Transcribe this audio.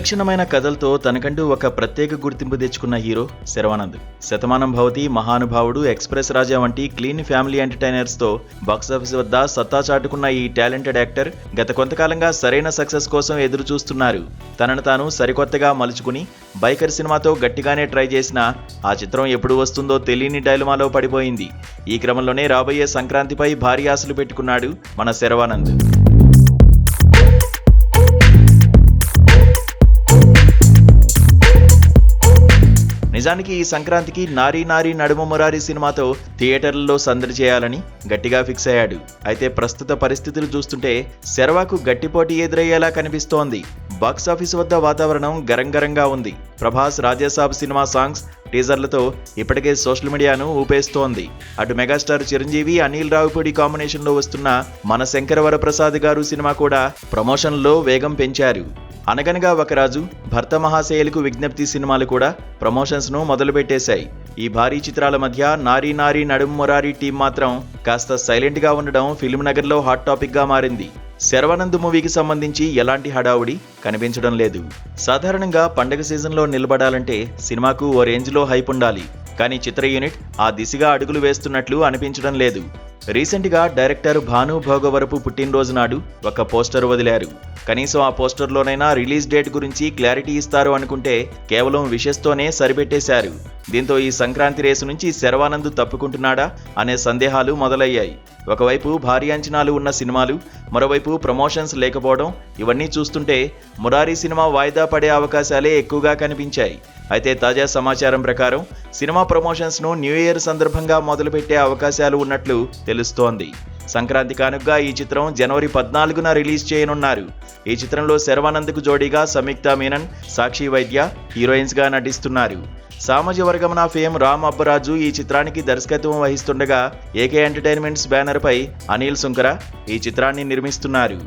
విలక్షణమైన కథలతో తనకంటూ ఒక ప్రత్యేక గుర్తింపు తెచ్చుకున్న హీరో శర్వానంద్. శతమానం భవతి, మహానుభావుడు, ఎక్స్ప్రెస్ రాజా వంటి క్లీన్ ఫ్యామిలీ ఎంటర్టైనర్స్ తో బాక్సాఫీస్ వద్ద సత్తా చాటుకున్న ఈ టాలెంటెడ్ యాక్టర్ గత కొంతకాలంగా సరైన సక్సెస్ కోసం ఎదురు చూస్తున్నారు. తనను తాను సరికొత్తగా మలుచుకుని బైకర్ సినిమాతో గట్టిగానే ట్రై చేసినా ఆ చిత్రం ఎప్పుడు వస్తుందో తెలియని డైలమాలో పడిపోయింది. ఈ క్రమంలోనే రాబోయే సంక్రాంతిపై భారీ ఆశలు పెట్టుకున్నాడు మన శర్వానంద్. నిజానికి ఈ సంక్రాంతికి నారీ నారీ నడుమ మురారి సినిమాతో థియేటర్లలో సందడి చేయాలని గట్టిగా ఫిక్స్ అయ్యాడు. అయితే ప్రస్తుత పరిస్థితులు చూస్తుంటే శర్వాకు గట్టిపోటీ ఎదురయ్యేలా కనిపిస్తోంది. బాక్సాఫీస్ వద్ద వాతావరణం గరంగరంగా ఉంది. ప్రభాస్, రాజాసాబ్ సినిమా సాంగ్స్, టీజర్లతో ఇప్పటికే సోషల్ మీడియాను ఊపేస్తోంది. అటు మెగాస్టార్ చిరంజీవి, అనిల్ రావిపూడి కాంబినేషన్లో వస్తున్న మన శంకర వరప్రసాద్ గారు సినిమా కూడా ప్రమోషన్లో వేగం పెంచారు. అనగనగా ఒక రాజు, భర్త మహాశయులకు విజ్ఞప్తి సినిమాలు కూడా ప్రమోషన్స్ ను మొదలుపెట్టేశాయి. ఈ భారీ చిత్రాల మధ్య నారీ నారీ నడుం మురారి టీం మాత్రం కాస్త సైలెంట్ గా ఉండడం ఫిల్మ్ నగర్ లో హాట్ టాపిక్ గా మారింది. శర్వానంద్ మూవీకి సంబంధించి ఎలాంటి హడావుడి కనిపించడం లేదు. సాధారణంగా పండగ సీజన్లో నిలబడాలంటే సినిమాకు ఓ రేంజ్ లో హైప్ ఉండాలి. కానీ చిత్ర యూనిట్ ఆ దిశగా అడుగులు వేస్తున్నట్లు అనిపించడం లేదు. రీసెంట్ గా డైరెక్టర్ భాను భోగవరపు పుట్టినరోజు నాడు ఒక పోస్టర్ వదిలారు. కనీసం ఆ పోస్టర్లోనైనా రిలీజ్ డేట్ గురించి క్లారిటీ ఇస్తారు అనుకుంటే కేవలం విషెస్ తోనే సరిపెట్టేశారు. దీంతో ఈ సంక్రాంతి రేసు నుంచి శర్వానంద్ తప్పుకుంటున్నాడా అనే సందేహాలు మొదలయ్యాయి. ఒకవైపు భారీ అంచనాలు ఉన్న సినిమాలు, మరోవైపు ప్రమోషన్స్ లేకపోవడం, ఇవన్నీ చూస్తుంటే మురారి సినిమా వాయిదా పడే అవకాశాలే ఎక్కువగా కనిపించాయి. అయితే తాజా సమాచారం ప్రకారం సినిమా ప్రమోషన్స్ ను న్యూ ఇయర్ సందర్భంగా మొదలుపెట్టే అవకాశాలు ఉన్నట్లు తెలుస్తోంది. సంక్రాంతి కానుకగా ఈ చిత్రం జనవరి 14న రిలీజ్ చేయనున్నారు. ఈ చిత్రంలో శర్వానంద్కు జోడీగా సంయుక్త మీనన్, సాక్షి వైద్య హీరోయిన్స్ గా నటిస్తున్నారు. సామాజిక వర్గమన ఫేమ్ రామ్ అబ్బరాజు ఈ చిత్రానికి దర్శకత్వం వహిస్తుండగా ఏకే ఎంటర్టైన్మెంట్స్ బ్యానర్ పై అనిల్ సుంకర ఈ చిత్రాన్ని నిర్మిస్తున్నారు.